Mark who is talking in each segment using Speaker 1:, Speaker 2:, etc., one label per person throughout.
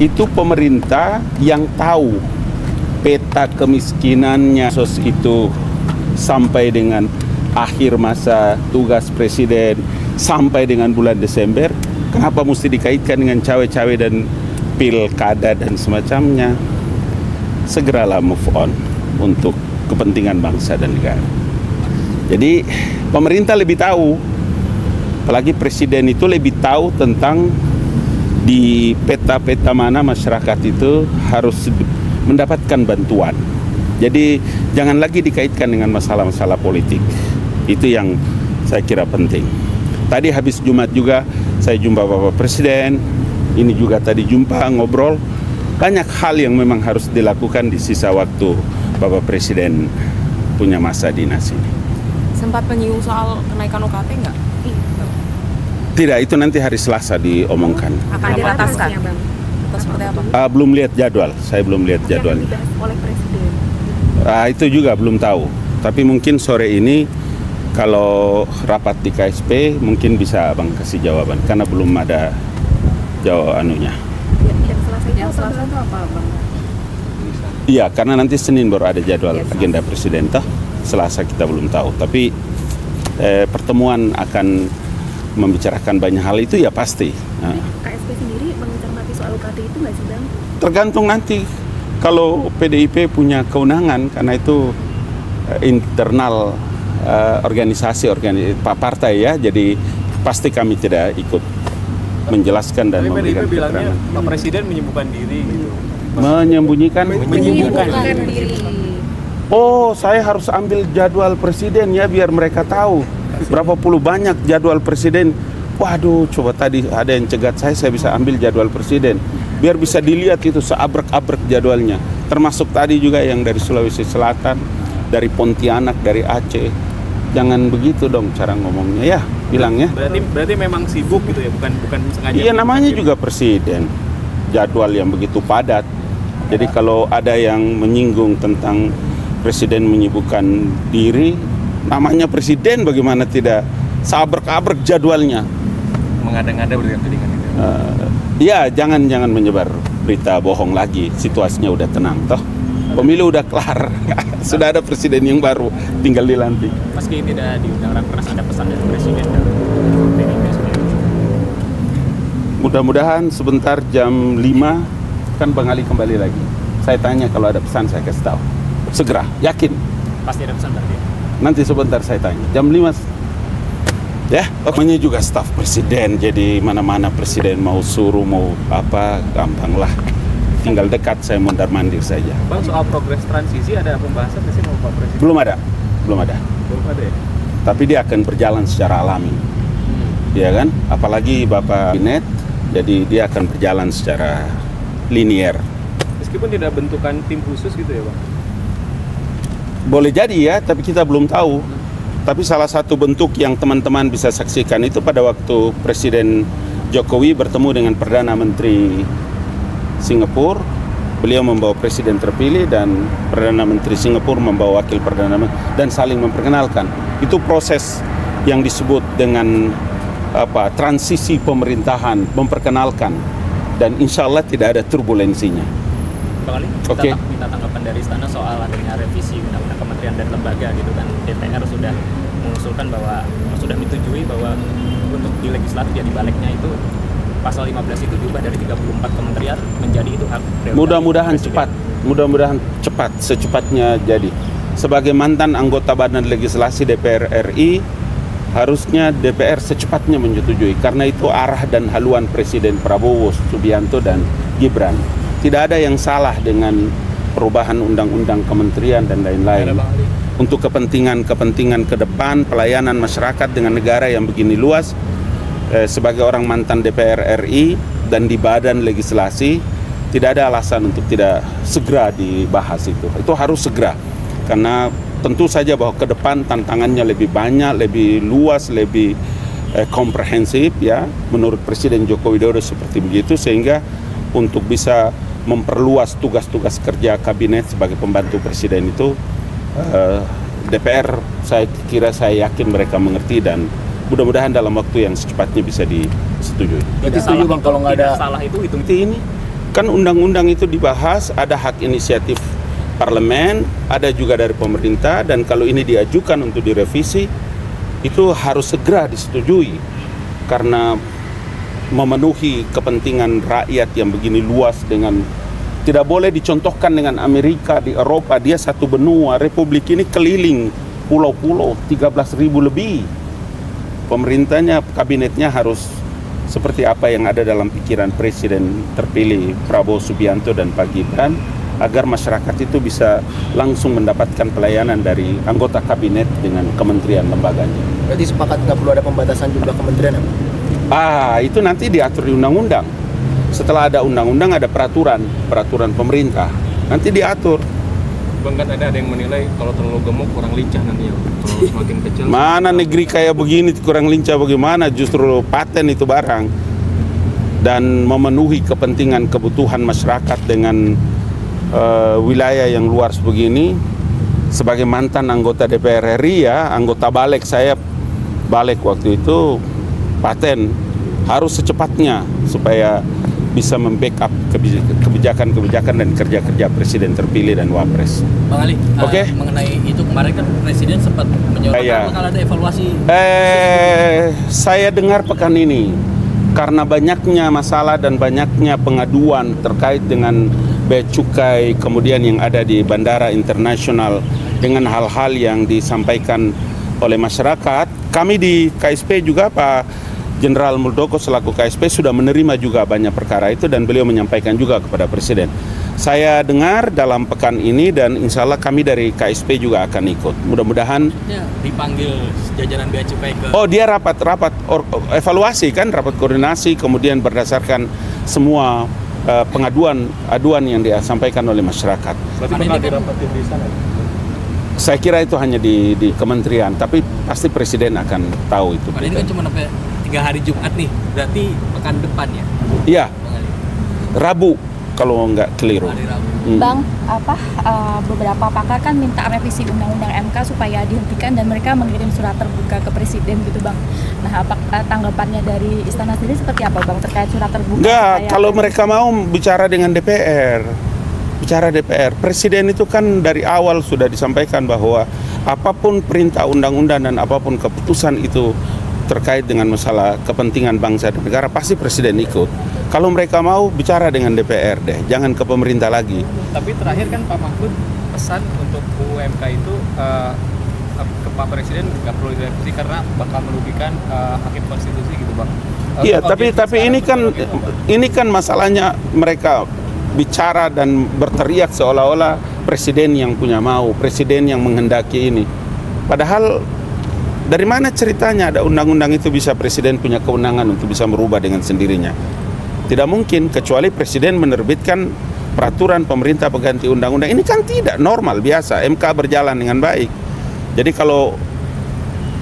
Speaker 1: itu pemerintah yang tahu peta kemiskinannya itu sampai dengan akhir masa tugas presiden sampai dengan bulan Desember. Kenapa mesti dikaitkan dengan cawe-cawe dan pilkada dan semacamnya? Segeralah move on untuk kepentingan bangsa dan negara. Jadi pemerintah lebih tahu, apalagi presiden itu lebih tahu tentang di peta-peta mana masyarakat itu harus mendapatkan bantuan. Jadi jangan lagi dikaitkan dengan masalah-masalah politik. Itu yang saya kira penting. Tadi habis Jumat juga saya jumpa Bapak Presiden, ini juga tadi jumpa ngobrol. Banyak hal yang memang harus dilakukan di sisa waktu Bapak Presiden punya masa dinas ini.
Speaker 2: Sempat menyinggung soal kenaikan UKT nggak?
Speaker 1: Tidak, itu nanti hari Selasa diomongkan.
Speaker 2: Akan dirataskan ya, Bang? Atau seperti apa?
Speaker 1: Belum lihat jadwal, saya belum lihat jadwalnya.
Speaker 2: Yang dibahas oleh Presiden?
Speaker 1: Itu juga belum tahu. Tapi mungkin sore ini kalau rapat di KSP mungkin bisa Abang kasih jawaban karena belum ada jawabannya.
Speaker 2: Yang Selasa itu apa, Bang?
Speaker 1: Iya, karena nanti Senin baru ada jadwal agenda Presiden toh. Selasa kita belum tahu. Tapi pertemuan akan membicarakan banyak hal itu ya pasti.
Speaker 2: KSP sendiri mencermati soal UKT itu nggak sih, Bang?
Speaker 1: Tergantung nanti kalau PDIP punya kewenangan karena itu internal organisasi partai ya, jadi pasti kami tidak ikut menjelaskan dan memberikan keterangan.
Speaker 3: Pak Presiden menyembuhkan diri gitu.
Speaker 1: Menyembunyikan
Speaker 2: diri.
Speaker 1: Oh, saya harus ambil jadwal presiden ya biar mereka tahu berapa puluh banyak jadwal presiden. Waduh, coba tadi ada yang cegat saya bisa ambil jadwal presiden biar bisa dilihat itu seabrek-abrek jadwalnya. Termasuk tadi juga yang dari Sulawesi Selatan, dari Pontianak, dari Aceh. Jangan begitu dong cara ngomongnya ya, bilangnya.
Speaker 3: Berarti memang sibuk gitu ya, bukan sengaja.
Speaker 1: Iya, namanya juga presiden. Jadwal yang begitu padat. Jadi kalau ada yang menyinggung tentang presiden menyibukkan diri, namanya presiden bagaimana tidak sabrek-abrek jadwalnya.
Speaker 3: Mengada-ngada berarti tudingan itu.
Speaker 1: Ya, jangan menyebar berita bohong lagi. Situasinya udah tenang toh. Pemilu udah kelar. Sudah ada presiden yang baru, tinggal dilantik.
Speaker 3: Meski tidak diundang rakernas, ada pesan dari presiden dan PDIP sendiri.
Speaker 1: Mudah-mudahan sebentar jam 5 kan Bang Ali kembali lagi. Saya tanya kalau ada pesan saya kasih tahu. Segera, yakin.
Speaker 3: Pasti ada pesan berarti.
Speaker 1: Nanti sebentar saya tanya. Jam 5 ya, pokoknya juga staf presiden. Jadi mana-mana presiden mau suruh mau apa gampang lah. Tinggal dekat, saya mondar-mandir saja.
Speaker 3: Bang, soal progres transisi ada pembahasan nggak sih sama Pak Presiden?
Speaker 1: Belum ada.
Speaker 3: Belum ada ya?
Speaker 1: Tapi dia akan berjalan secara alami. Ya kan? Apalagi Bapak Kabinet, jadi dia akan berjalan secara linier.
Speaker 3: Meskipun tidak bentukan tim khusus gitu ya, Bang?
Speaker 1: Boleh jadi ya, tapi kita belum tahu. Tapi salah satu bentuk yang teman-teman bisa saksikan itu pada waktu Presiden Jokowi bertemu dengan Perdana Menteri Singapura, beliau membawa presiden terpilih dan Perdana Menteri Singapura membawa wakil Perdana Menteri dan saling memperkenalkan. Itu proses yang disebut dengan transisi pemerintahan, memperkenalkan, dan insya Allah tidak ada turbulensinya.
Speaker 3: Bang Ali,
Speaker 1: Oke.
Speaker 3: Minta tanggapan dari istana soal adanya revisi undang-undang kementerian dan lembaga gitu kan. DPR sudah mengusulkan bahwa sudah menyetujui bahwa untuk di legislatif ya di baliknya itu pasal 15 itu diubah dari 34 kementerian menjadi itu hak prerogatif.
Speaker 1: Mudah-mudahan cepat, secepatnya jadi. Sebagai mantan anggota Badan Legislasi DPR RI, harusnya DPR secepatnya menyetujui karena itu arah dan haluan Presiden Prabowo Subianto dan Gibran. Tidak ada yang salah dengan perubahan undang-undang kementerian dan lain-lain. Untuk kepentingan ke depan, pelayanan masyarakat dengan negara yang begini luas, sebagai orang mantan DPR RI dan di Badan Legislasi, tidak ada alasan untuk tidak segera dibahas itu. Itu harus segera, karena tentu saja bahwa ke depan tantangannya lebih banyak, lebih luas, lebih komprehensif ya, menurut Presiden Joko Widodo seperti begitu, sehingga untuk bisa memperluas tugas-tugas kerja kabinet sebagai pembantu presiden itu DPR saya yakin mereka mengerti dan mudah-mudahan dalam waktu yang secepatnya bisa disetujui.
Speaker 3: Jadi setuju Bang kalau nggak ada salah itu
Speaker 1: ini Kan undang-undang itu dibahas, ada hak inisiatif parlemen, ada juga dari pemerintah, dan kalau ini diajukan untuk direvisi, itu harus segera disetujui karena memenuhi kepentingan rakyat yang begini luas. Dengan tidak boleh dicontohkan dengan Amerika di Eropa, dia satu benua, republik ini keliling pulau-pulau 13.000 lebih. Pemerintahnya, kabinetnya harus seperti apa yang ada dalam pikiran Presiden terpilih Prabowo Subianto dan Pak Gibran, agar masyarakat itu bisa langsung mendapatkan pelayanan dari anggota kabinet dengan kementerian lembaganya.
Speaker 4: Berarti sepakat nggak perlu ada pembatasan jumlah kementerian, apa?
Speaker 1: Itu nanti diatur di undang-undang. Setelah ada undang-undang ada peraturan pemerintah. Nanti diatur.
Speaker 5: Bang, kan ada yang menilai kalau terlalu gemuk kurang lincah nantinya. Kalau semakin kecil.
Speaker 1: Mana negeri kayak begini kurang lincah bagaimana? Justru paten itu barang. Dan memenuhi kepentingan kebutuhan masyarakat dengan wilayah yang luas begini. Sebagai mantan anggota DPR RI ya, anggota balik saya balik waktu itu, paten harus secepatnya supaya bisa membackup kebijakan-kebijakan dan kerja-kerja Presiden terpilih dan Wapres.
Speaker 6: Bang Ali,
Speaker 1: Oke.
Speaker 6: Mengenai itu kemarin kan Presiden sempat menyampaikan bakal ada evaluasi.
Speaker 1: Saya dengar pekan ini karena banyaknya masalah dan banyaknya pengaduan terkait dengan bea cukai kemudian yang ada di bandara internasional dengan hal-hal yang disampaikan oleh masyarakat. Kami di KSP juga Pak Jenderal Muldoko selaku KSP sudah menerima juga banyak perkara itu dan beliau menyampaikan juga kepada Presiden. Saya dengar dalam pekan ini dan insya Allah kami dari KSP juga akan ikut. Mudah-mudahan
Speaker 6: dipanggil jajaran bea cukai ke...
Speaker 1: Oh, dia rapat evaluasi kan, rapat koordinasi kemudian berdasarkan semua aduan yang disampaikan oleh masyarakat.
Speaker 5: Berarti bakal dirapatin di sana?
Speaker 1: Saya kira itu hanya di kementerian, tapi pasti Presiden akan tahu itu.
Speaker 6: Ini kan cuma sampai 3 hari Jumat nih, berarti pekan depan ya?
Speaker 1: Iya, Rabu kalau nggak keliru.
Speaker 6: Hari Rabu.
Speaker 2: Bang, beberapa pakar kan minta revisi Undang-Undang MK supaya dihentikan dan mereka mengirim surat terbuka ke Presiden gitu Bang. Nah, apa tanggapannya dari Istana sendiri seperti apa Bang terkait surat terbuka?
Speaker 1: Enggak, kalau mereka mau bicara dengan DPR. Bicara DPR, Presiden itu kan dari awal sudah disampaikan bahwa apapun perintah undang-undang dan apapun keputusan itu terkait dengan masalah kepentingan bangsa dan negara pasti Presiden ikut. Kalau mereka mau bicara dengan DPR deh, jangan ke pemerintah lagi.
Speaker 3: Tapi terakhir kan Pak Mahfud pesan untuk UMK itu ke Pak Presiden nggak perlu direvisi karena bakal merugikan hakim konstitusi gitu Bang.
Speaker 1: Iya, tapi ini kan masalahnya mereka bicara dan berteriak seolah-olah Presiden yang punya mau, Presiden yang menghendaki ini. Padahal dari mana ceritanya ada undang-undang itu bisa Presiden punya kewenangan untuk bisa merubah dengan sendirinya? Tidak mungkin, kecuali Presiden menerbitkan peraturan pemerintah pengganti undang-undang. Ini kan tidak normal, biasa, MK berjalan dengan baik. Jadi kalau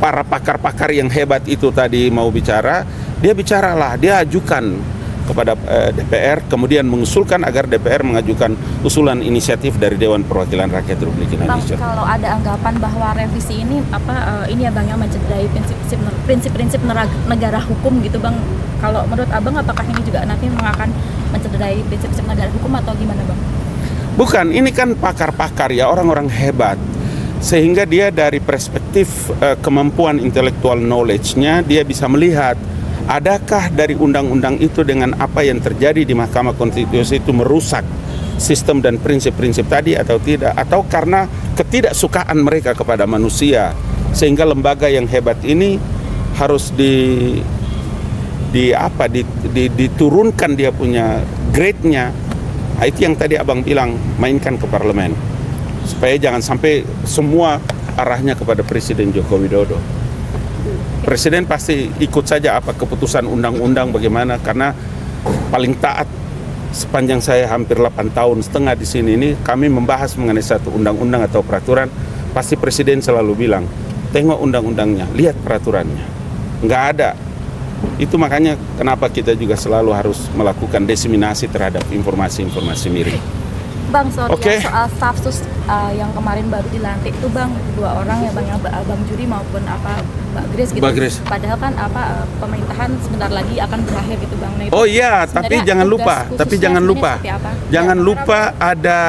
Speaker 1: para pakar-pakar yang hebat itu tadi mau bicara, dia bicaralah, dia ajukan kepada DPR, kemudian mengusulkan agar DPR mengajukan usulan inisiatif dari Dewan Perwakilan Rakyat Republik Indonesia.
Speaker 2: Bang, kalau ada anggapan bahwa revisi ini ini ya Bang yang mencederai prinsip-prinsip negara hukum gitu Bang. Kalau menurut Abang apakah ini juga nanti akan mencederai prinsip-prinsip negara hukum atau gimana Bang?
Speaker 1: Bukan, ini kan pakar-pakar ya, orang-orang hebat. Sehingga dia dari perspektif kemampuan intellectual knowledge-nya dia bisa melihat adakah dari undang-undang itu dengan apa yang terjadi di Mahkamah Konstitusi itu merusak sistem dan prinsip-prinsip tadi atau tidak, atau karena ketidaksukaan mereka kepada manusia sehingga lembaga yang hebat ini harus diturunkan dia punya grade-nya. Nah, itu yang tadi Abang bilang, mainkan ke parlemen supaya jangan sampai semua arahnya kepada Presiden Joko Widodo. Presiden pasti ikut saja apa keputusan undang-undang bagaimana, karena paling taat sepanjang saya hampir 8 tahun setengah di sini ini kami membahas mengenai satu undang-undang atau peraturan, pasti Presiden selalu bilang, tengok undang-undangnya, lihat peraturannya. Nggak ada. Itu makanya kenapa kita juga selalu harus melakukan diseminasi terhadap informasi-informasi miring.
Speaker 2: Bang, sorry
Speaker 1: Oke.
Speaker 2: ya, soal staf sus yang kemarin baru dilantik itu Bang, 2 orang ya Bang, yang Bang Juri maupun Mbak Grace gitu.
Speaker 1: Mbak Grace.
Speaker 2: Padahal kan pemerintahan sebentar lagi akan berakhir gitu Bang. Nah, itu
Speaker 1: Oh iya, tapi
Speaker 2: sebenarnya
Speaker 1: jangan
Speaker 2: tugas
Speaker 1: lupa,
Speaker 2: khususnya sebenarnya seperti apa?
Speaker 1: jangan lupa ada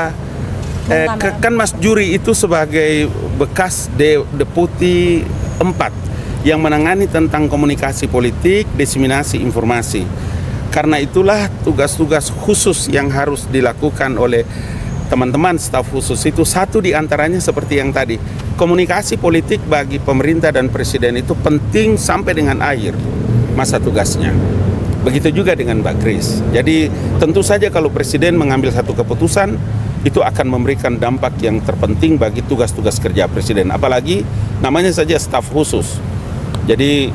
Speaker 1: kan Mas Juri itu sebagai bekas deputi 4 yang menangani tentang komunikasi politik, diseminasi informasi. Karena itulah tugas-tugas khusus yang harus dilakukan oleh teman-teman staf khusus itu, satu diantaranya seperti yang tadi, komunikasi politik bagi pemerintah dan presiden itu penting sampai dengan akhir masa tugasnya. Begitu juga dengan Mbak Grace. Jadi tentu saja kalau presiden mengambil satu keputusan, itu akan memberikan dampak yang terpenting bagi tugas-tugas kerja presiden. Apalagi namanya saja staf khusus. Jadi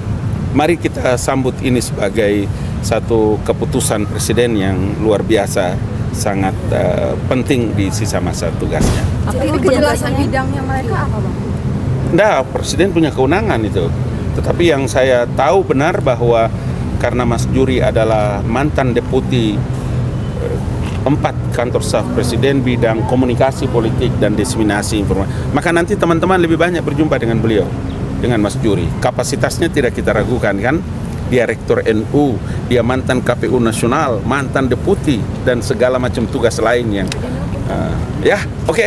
Speaker 1: mari kita sambut ini sebagai satu keputusan presiden yang luar biasa, sangat penting di sisa masa tugasnya.
Speaker 2: Jadi penjelasan bidangnya mereka apa Bang?
Speaker 1: Nah, presiden punya kewenangan itu. Tetapi yang saya tahu benar bahwa karena Mas Juri adalah mantan deputi 4 kantor staf presiden bidang komunikasi politik dan diseminasi informasi, maka nanti teman-teman lebih banyak berjumpa dengan beliau, dengan Mas Juri. Kapasitasnya tidak kita ragukan kan. Dia rektor NU, dia mantan KPU nasional, mantan deputi dan segala macam tugas lain yang oke.